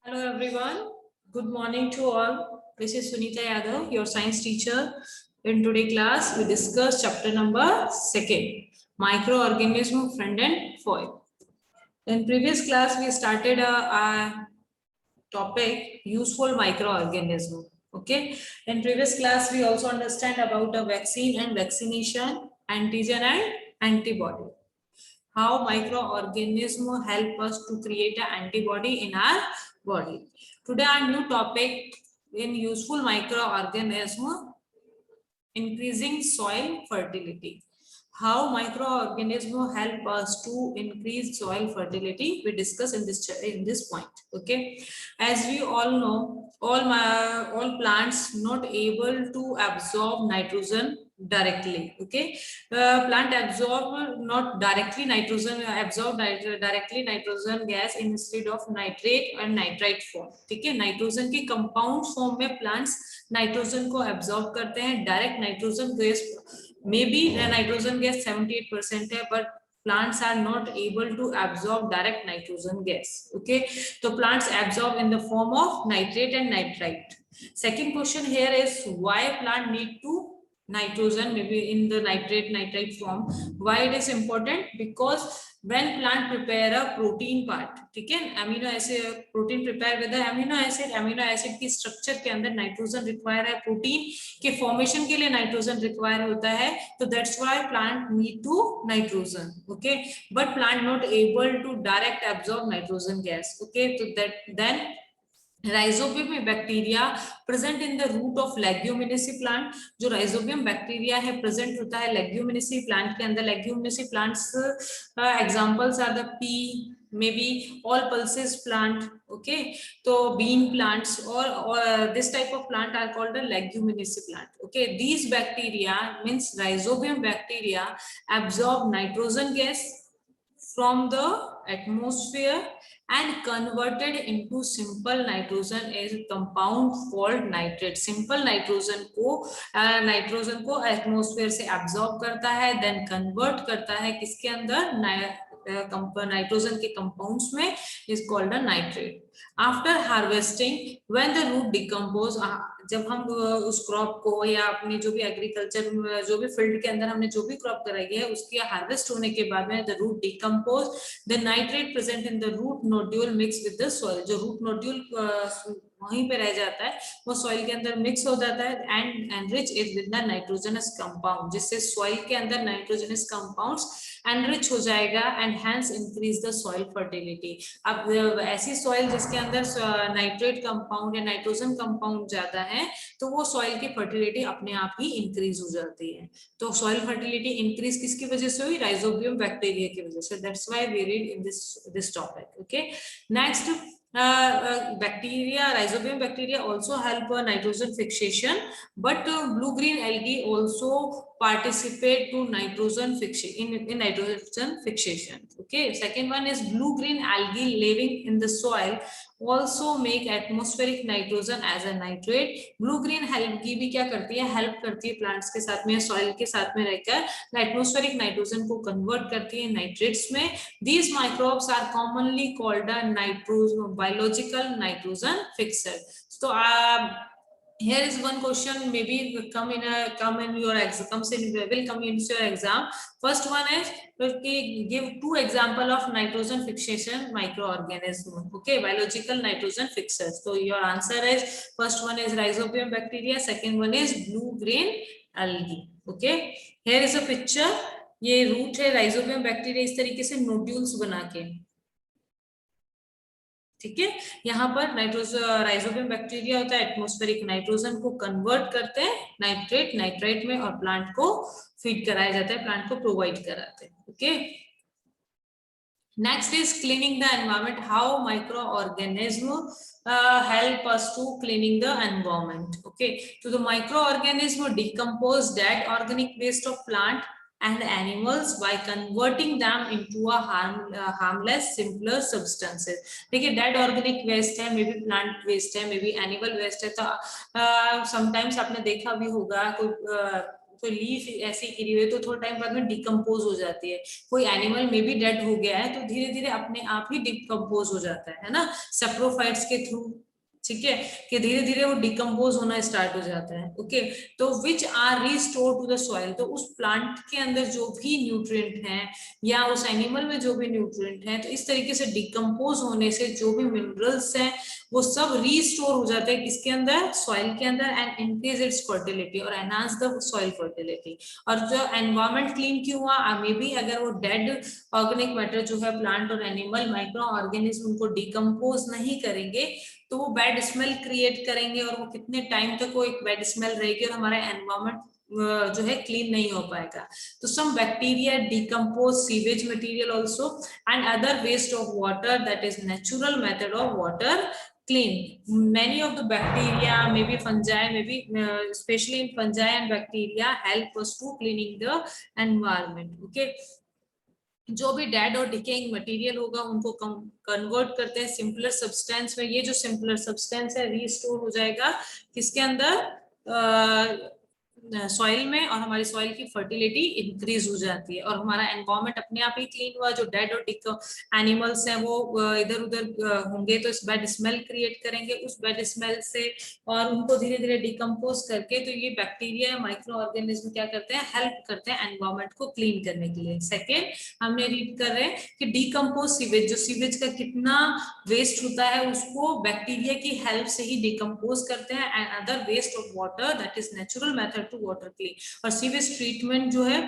Hello everyone. Good morning to all. This is Sunita Yadav, your science teacher. In today's class, we discuss chapter number 2, microorganism, friend and foe. In previous class, we started a topic useful microorganism. Okay. In previous class, we also understand about a vaccine and vaccination, antigen and antibody. How microorganisms help us to create an antibody in our body. Today our new topic in useful microorganism, increasing soil fertility. How microorganisms help us to increase soil fertility, we discuss in this point. Okay, as we all know, all plants not able to absorb nitrogen directly. Okay, plant absorb not directly nitrogen, absorb directly nitrogen gas instead of nitrate and nitrite form. ठीक है, nitrogen के compound form में plants nitrogen को absorb करते हैं. Direct nitrogen gas may be nitrogen gas 78% है, but plants are not able to absorb direct nitrogen gas. Okay, so plants absorb in the form of nitrate and nitrite. Second question here is why plant need to nitrogen maybe in the nitrate form. Why it is important? Because when plant prepare a protein part, ठीक है, amino acid protein prepare with amino acid की structure के अंदर nitrogen require है, protein के formation के लिए nitrogen require होता है, तो that's why plant need to nitrogen. Okay, but plant not able to direct absorb nitrogen gas. Okay, तो that then rhizobium bacteria present in the root of leguminosae plant. जो rhizobium bacteria है present होता है leguminosae plant के अंदर. Leguminosae plants examples are the pea, may be all pulses plant. Okay, तो bean plants और this type of plant are called the leguminosae plant. Okay, these bacteria means rhizobium bacteria absorb nitrogen gas from the atmosphere and converted into simple nitrogen as compound called nitrate. Simple nitrogen को atmosphere से absorb करता है, then convert करता है किसके अंदर, nitrogen के compounds में, is called a nitrate. After harvesting, when the root decompose, जब हम उस क्रॉप को या अपने जो भी एग्रीकल्चर जो भी फील्ड के अंदर हमने जो भी क्रॉप कराई है उसकी हार्वेस्ट होने के बाद में the root decompose, the nitrate present in the root nodule mix with the soil. जो रूट नोड्यूल वहीं पे रह जाता है वो सॉइल के अंदर मिक्स हो जाता है and enrich it with the nitrogenous compound, जिससे सॉइल के अंदर नाइट्रोजनस कंपाउंड्स एनरिच हो जाएगा and hence increase the soil fertility. अब ऐसी सॉइल जिसके अंदर नाइट्रेट कंपाउंड या नाइट्रोजन कंपाउंड ज्यादा है तो वो सॉइल की फर्टिलिटी अपने आप ही इंक्रीज हो जाती है. तो सॉइल फर्टिलिटी इंक्रीज किसकी वजह से हुई? राइजोबियम बैक्टीरिया की वजह से. That's why we read in this topic. Okay, next, bacteria, rhizobium bacteria also help nitrogen fixation, but blue green algae also participate to nitrogen fixation in nitrogen fixation. Okay, second one is blue green algae living in the soil also make atmospheric nitrogen as a nitrate. blue green algae भी क्या करती है, help करती है plants के साथ में, soil के साथ में रहकर एटमॉस्फेरिक नाइट्रोजन को कन्वर्ट करती है नाइट्रेट्स में. these microbes are commonly called a biological nitrogen fixer. So here is one question, maybe will come in your exam, will come into your exam. First one is give two example of nitrogen fixation microorganism. Okay, biological nitrogen fixers. So your answer is first one is rhizobium bacteria, second one is blue green algae. Okay, here is a picture. ये root है rhizobium bacteria, इस तरीके से nodules बना के, ठीक है. यहाँ पर राइजोबियम बैक्टीरिया होता है, एटमॉस्फेरिक नाइट्रोजन को कन्वर्ट करते हैं नाइट्राइट में और प्लांट को फीड कराया जाता है, प्लांट को प्रोवाइड कराते हैं. Okay, next is cleaning the environment. How microorganism help us to cleaning the environment. Okay, so the microorganism decompose dead organic waste of plant and animals by converting them into a harmless simpler substances. देखिए dead organic waste है, may B plant waste है, may B animal waste है. तो sometimes आपने देखा भी होगा कोई कोई लीफ ऐसी गिरी हुई है तो थोड़ा टाइम बाद में डिकम्पोज हो जाती है। कोई एनिमल में भी डेड हो गया है तो धीरे धीरे अपने आप ही डिकम्पोज हो जाता है ना, सेप्रोफाइट्स के थ्रू। ठीक है, कि धीरे धीरे वो डिकम्पोज होना स्टार्ट हो जाता है। ओके, तो which are restore to the soil, तो उस प्लांट के अंदर जो भी न्यूट्रिएंट हैं या उस एनिमल में जो भी न्यूट्रिएंट हैं, तो इस तरीके से डिकम्पोज होने से जो भी मिनरल्स हैं वो सब रीस्टोर हो जाते हैं किसके अंदर, सॉइल के अंदर, एंड इंक्रीज इट्स फर्टिलिटी और एनहांस द सॉइल फर्टिलिटी। और जो एनवायरमेंट क्लीन क्यों हुआ, मे बी अगर वो डेड ऑर्गेनिक मैटर जो है प्लांट और एनिमल माइक्रो ऑर्गेनिज्म उनको डिकम्पोज नहीं करेंगे तो वो बैड स्मेल क्रिएट करेंगे, और वो कितने टाइम तक वो एक बैड स्मेल रहेगी और हमारा एनवायरमेंट जो है क्लीन नहीं हो पाएगा। तो some bacteria decompose sewage material also and other waste of water, that is natural method of water clean. Many of the bacteria, maybe fungi, maybe especially in fungi and bacteria help us to cleaning the environment. Okay, जो भी dead और decaying material होगा उनको convert करते हैं simpler substance में। ये जो सिंपलर सब्सटेंस है रीस्टोर हो जाएगा किसके अंदर, सॉइल में, और हमारी सॉइल की फर्टिलिटी इंक्रीज हो जाती है और हमारा एनवायरमेंट अपने आप ही क्लीन हुआ। जो डेड और एनिमल्स हैं वो इधर उधर होंगे तो इस बैड स्मेल क्रिएट करेंगे, उस बैड स्मेल से और उनको धीरे धीरे डिकम्पोज करके, तो ये बैक्टीरिया माइक्रो ऑर्गेनिज्म क्या करते हैं, हेल्प करते हैं एनवायरमेंट को क्लीन करने के लिए। सेकेंड हमने रीड कर रहे हैं कि डिकम्पोज सीवेज, जो सीवेज का कितना वेस्ट होता है उसको बैक्टीरिया की हेल्प से ही डिकम्पोज करते हैं, and other waste of water, that is natural method to water clean. और सीवेज ट्रीटमेंट जो है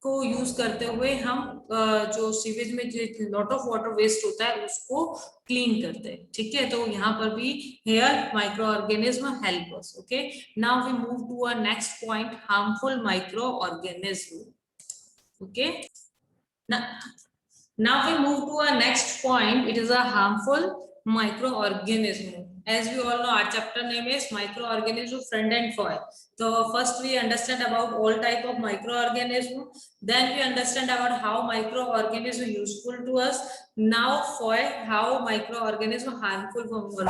को यूज करते हुए हम जो सीवेज में जो लॉट ऑफ वाटर वेस्ट होता है उसको क्लीन करते हैं। ठीक है, तो यहाँ पर भी here micro organism help us. Okay, now we move to a next point, harmful micro organism. Okay, now we move to our next point. It is a harmful microorganism. As we all know, our chapter name is microorganism, friend and foe. So first we understand about all type of microorganism, then we understand about how microorganism useful to us. Now foe, how microorganism harmful for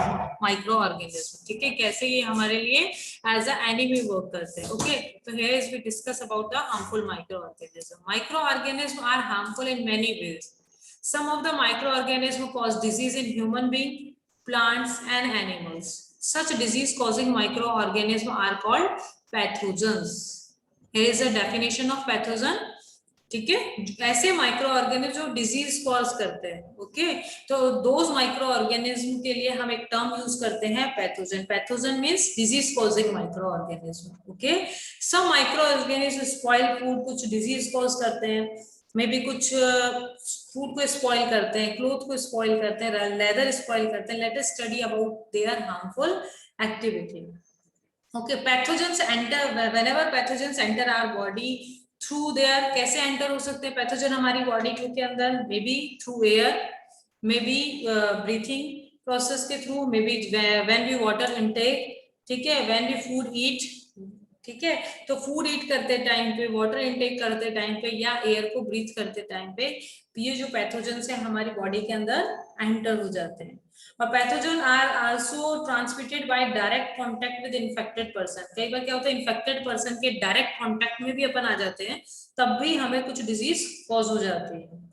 microorganism. ठीक है, कैसे ये हमारे लिए as a enemy work करते हैं. Okay, so here is we discuss about the harmful microorganism. Microorganisms are harmful in many ways. Some of the microorganisms cause disease in human beings, plants and animals. Such disease causing microorganisms are called pathogens. Here is a definition of pathogen. ठीक है, ऐसे micro organism जो disease cause करते हैं। Okay, तो those micro organism के लिए हम एक टर्म यूज करते हैं pathogen. Pathogen means disease causing micro organism. Okay, some micro organism spoil food, कुछ डिजीज कॉज करते हैं, मे बी कुछ फूड को स्पॉइल करते हैं, क्लोथ को स्पॉइल करते हैं, लेदर स्पॉइल करते हैं। Let us study about their harmful activity. Okay, pathogens enter, whenever pathogens enter our body through their, कैसे एंटर हो सकते हैं पैथोजन हमारी बॉडी के अंदर, may be through air, may be breathing process के थ्रू, may be when we water intake, ठीक है, व्हेन वी फूड ईट, ठीक है, तो फूड ईट करते टाइम पे, वाटर इनटेक करते टाइम पे, या एयर को ब्रीथ करते टाइम पे ये जो पैथोजेंस है हमारी बॉडी के अंदर एंटर हो जाते हैं। और pathogen are also transmitted by direct contact with infected person. कई बार क्या होता है, इन्फेक्टेड पर्सन के डायरेक्ट कांटेक्ट में भी अपन आ जाते हैं, तब भी हमें कुछ डिजीज कॉज हो जाती है।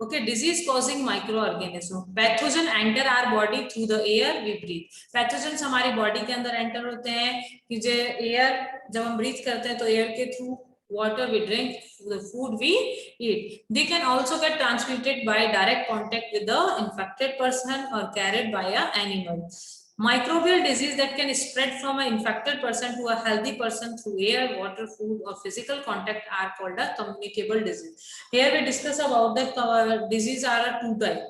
Okay, disease causing microorganism. Pathogen enter our body through the air we breathe. Pathogens हमारी बॉडी के अंदर एंटर होते हैं कि जो एयर जब हम ब्रीथ करते हैं तो एयर के through, water we drink, the food we eat. They can also get transmitted by direct contact with the infected person or carried by an animal. Microbial disease that can spread from an infected person to a healthy person through air, water, food or physical contact are called a communicable disease. Here we discuss about the disease are a two type.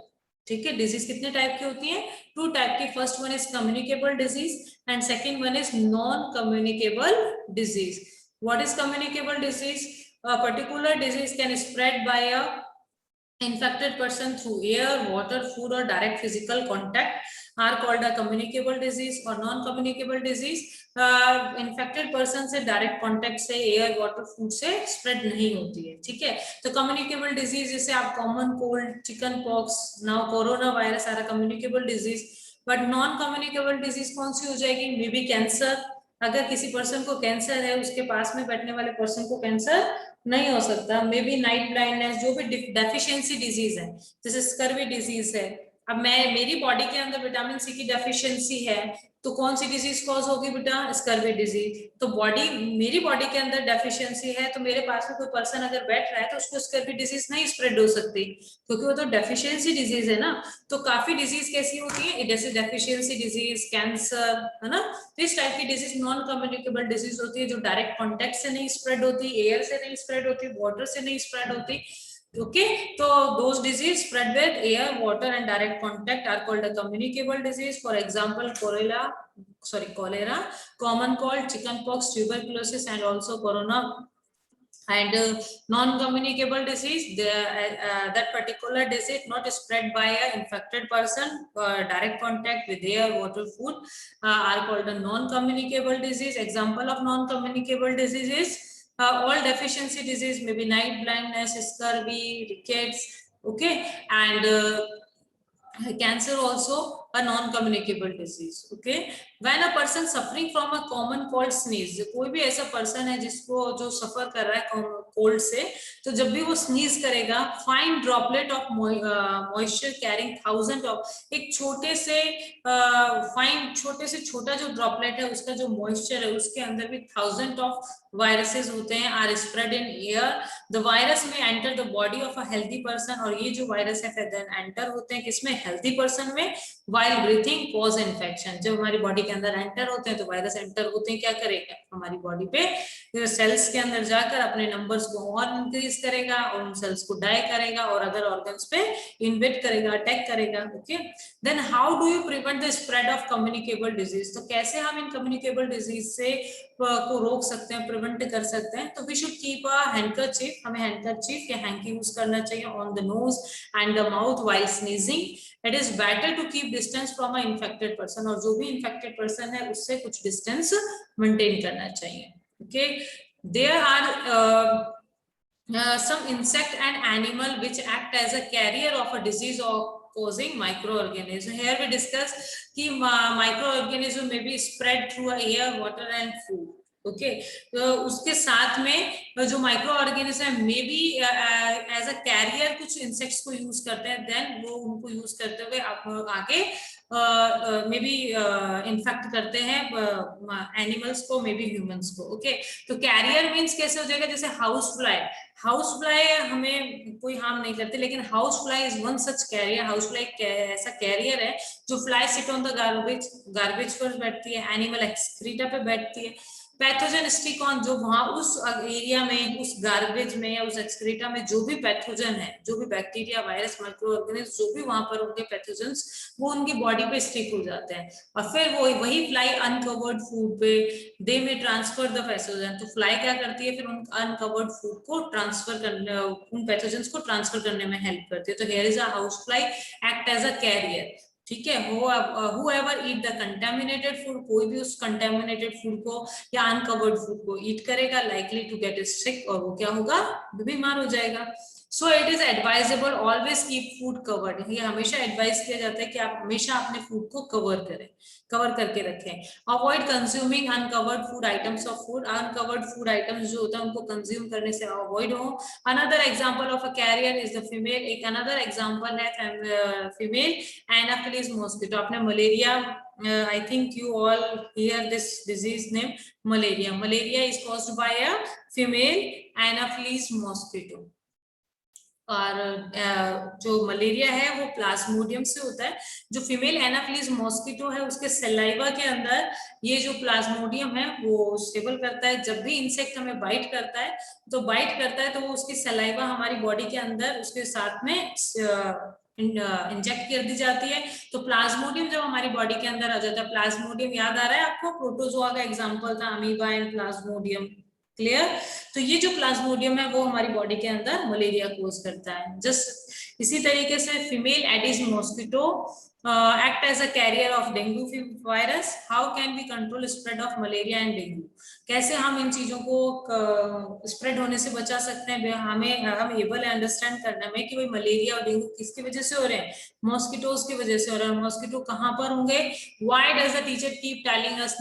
ठीक है, disease कितने type की होती है, to type की। First one is communicable disease and second one is non communicable disease. What is communicable disease? A particular disease can spread by a infected person through air, water, food or direct physical contact are called a communicable disease. और non-communicable disease infected person से direct contact से air, water, food से spread नहीं होती है। ठीक है, तो communicable disease जैसे आप common cold, chicken pox, now corona virus are a communicable disease. But non-communicable disease कौन सी हो जाएगी, मे बी कैंसर, अगर किसी पर्सन को कैंसर है, उसके पास में बैठने वाले पर्सन को कैंसर नहीं हो सकता। मे बी नाइट ब्लाइंडनेस, जो भी डेफिशिएंसी डिजीज है, जैसे स्कर्वी डिजीज है। अब मैं, मेरी बॉडी के अंदर विटामिन सी की डेफिशिएंसी है, तो कौन सी डिजीज कॉज होगी बेटा? Scurvy disease. तो बॉडी, मेरी बॉडी के अंदर डेफिशिएंसी है, तो मेरे पास में कोई पर्सन अगर बैठ रहा है तो उसको स्कर्वी डिजीज नहीं स्प्रेड हो सकती, क्योंकि वो तो डेफिशिएंसी डिजीज है ना। तो काफी डिजीज कैसी होती है, जैसे डेफिशिएंसी डिजीज, कैंसर, है ना। तो इस टाइप की डिजीज नॉन कम्युनिकेबल डिजीज होती है, जो डायरेक्ट कॉन्टेक्ट से नहीं स्प्रेड होती, एयर से नहीं स्प्रेड होती, वाटर से नहीं स्प्रेड होती। Okay, so those disease spread with air, water, and direct contact are called a communicable disease. For example, cholera, common cold, chickenpox, tuberculosis, and also corona. And non-communicable disease, that particular disease not spread by an infected person, direct contact with air, water, food, are called a non-communicable disease. Example of non-communicable disease is all deficiency disease, maybe night blindness, scurvy, rickets, okay, and cancer also a non-communicable disease. Okay, when a person suffering from a common cold sneeze, कोई भी ऐसा person है जिसको, जो सफर कर रहा है cold से, तो जब भी वो स्नीज करेगा, fine droplet of moisture carrying thousand of, एक छोटे से फाइन, छोटे से छोटा जो ड्रॉपलेट है उसका जो मॉइस्चर है, उसके अंदर भी थाउजेंड ऑफ वायरसेस होते हैं, are spread in air. The virus में enter the body of a healthy person, और ये जो वायरस है फिर देन एंटर होते हैं किसमें? हेल्दी पर्सन में, वाइल ब्रीथिंग कॉज इन्फेक्शन। जब हमारी बॉडी के अंदर एंटर होते हैं तो वायरस एंटर होते हैं, क्या करेगा? हमारी बॉडी पे सेल्स के अंदर जाकर अपने नंबर्स को और इंक्रीज करेगा, और उन सेल्स को डाई करेगा, और अदर ऑर्गन्स पे इन्वेट करेगा, अटैक करेगा। Okay, then how do you prevent the spread of communicable disease? तो कैसे हम इन कम्युनिकेबल डिजीज से को रोक सकते हैं, प्रिवेंट कर सकते हैं? तो we should keep a handkerchief, हमें हैंडकरचीफ या हैंकी यूज करना चाहिए on the nose and the mouth while sneezing. It is better to keep distance from a infected person, और जो भी इन्फेक्टेड पर्सन है उससे कुछ डिस्टेंस मेंटेन करना चाहिए। Okay, there are some insect and animal which act as a carrier of a disease or causing microorganism. Here we discuss कि microorganism may be spread through air, water and food. Okay, तो उसके साथ में जो micro organism है, may be as a carrier कुछ insects को use करते हैं, देन वो उनको यूज करते हुए आगे मे बी इन्फेक्ट करते हैं एनिमल्स को, मे बी ह्यूमंस को। ओके, तो कैरियर मीन्स कैसे हो जाएगा? जैसे हाउस फ्लाई, हाउस फ्लाई हमें कोई हार्म नहीं करती, लेकिन house fly is one such carrier. House fly ऐसा कैरियर है जो fly sit on the garbage, garbage पर बैठती है, एनिमल एक्सक्रीटा पे बैठती है। पैथोजन स्टिक ऑन, जो वहां उस एरिया में, उस गार्बेज में या उस एक्सक्रीटा में जो भी पैथोजन है, जो भी बैक्टीरिया, वायरस, माइक्रो ऑर्गेनिज्म जो भी वहां पर होंगे पैथोजन्स, वो उनकी बॉडी पे स्टिक हो जाते हैं, और फिर वो वही फ्लाई अनकवर्ड फूड पे दे में ट्रांसफर द पैथोजन। तो फ्लाई क्या करती है? फिर उन अनकवर्ड फूड को ट्रांसफर करने, उन पैथोजन्स को ट्रांसफर करने में हेल्प करती है। तो here is a house fly act as a carrier. ठीक है, whoever eat the contaminated food, कोई भी उस contaminated food को या अनकवर्ड फूड को ईट करेगा, likely to get sick, और वो क्या होगा? बीमार हो जाएगा। So it is advisable always keep food covered, ये हमेशा एडवाइस किया जाता है कि आप हमेशा अपने फूड को कवर करें, कवर करके रखें। Avoid consuming uncovered food items of food, uncovered food items जो होता है उनको कंज्यूम करने से अवॉइड हो। Another example of a carrier is the female, एक अनदर एग्जांपल है फीमेल एनाफिलिस मॉस्किटो। आपने malaria, I think you all hear this disease name, malaria. Malaria is caused by a female Anopheles mosquito. और जो malaria है वो Plasmodium से होता है। जो फीमेल एनाफिलिस मॉस्किटो है उसके सलाइवा के अंदर ये जो प्लाज्मोडियम है वो स्टेबल करता है। जब भी इंसेक्ट हमें बाइट करता है तो वो उसकी सलाइवा हमारी बॉडी के अंदर उसके साथ में इंजेक्ट कर दी जाती है। तो प्लाज्मोडियम जब हमारी बॉडी के अंदर आ जाता है, प्लाज्मोडियम याद आ रहा है आपको? प्रोटोजोआ का एग्जांपल था अमीबा एंड प्लाज्मोडियम। क्लियर? तो ये जो प्लाज्मोडियम है वो हमारी बॉडी के अंदर मलेरिया कोज करता है। जस्ट इसी तरीके से female Aedes mosquito act as a carrier of dengue virus. How can we control spread of malaria and dengue? कैसे हम इन चीजों को स्प्रेड होने से बचा सकते हैं? हम एबल है अंडरस्टैंड करने में कि भाई मलेरिया और डेंगू किसकी वजह से हो रहे हैं? मॉस्किटोज की वजह से हो रहा है। मॉस्किटो कहाँ पर होंगे? Why does the teacher keep telling us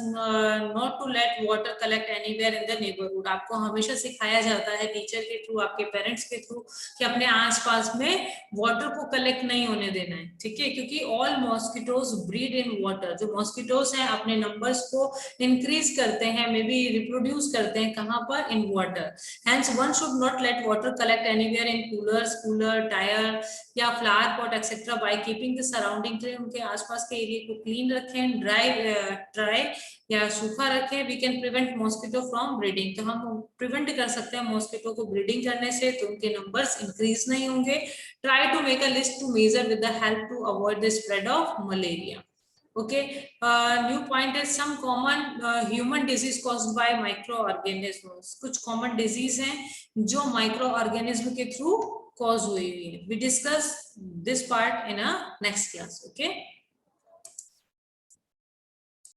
not to let water collect anywhere in the neighborhood? आपको हमेशा सिखाया जाता है टीचर के थ्रू, आपके पेरेंट्स के थ्रू, कि अपने आसपास में वाटर को कलेक्ट नहीं होने देना है, ठीक है? क्योंकि all mosquitoes breed in water. जो मॉस्किटोज हैं अपने नंबर्स को इंक्रीज करते हैं, मे बी रिप्रोड्यूस करते हैं कहाँ पर? In water. Hence one should not let water collect anywhere in cooler, tyre या flower pot etcetera by keeping the surrounding clean. उनके आसपास के एरिया को क्लीन रखें, ड्राई या सूखा रखें। We can prevent mosquito from breeding. तो हम प्रिवेंट कर सकते हैं मॉस्किटो को ब्रीडिंग करने से, तो उनके नंबर्स इंक्रीज नहीं होंगे। Try to make a list to measure with the help to avoid the spread of malaria. Okay, new point is some common human disease caused by microorganisms. कुछ common disease हैं जो microorganism के through cause हुई है. We discuss this part in a next class. Okay.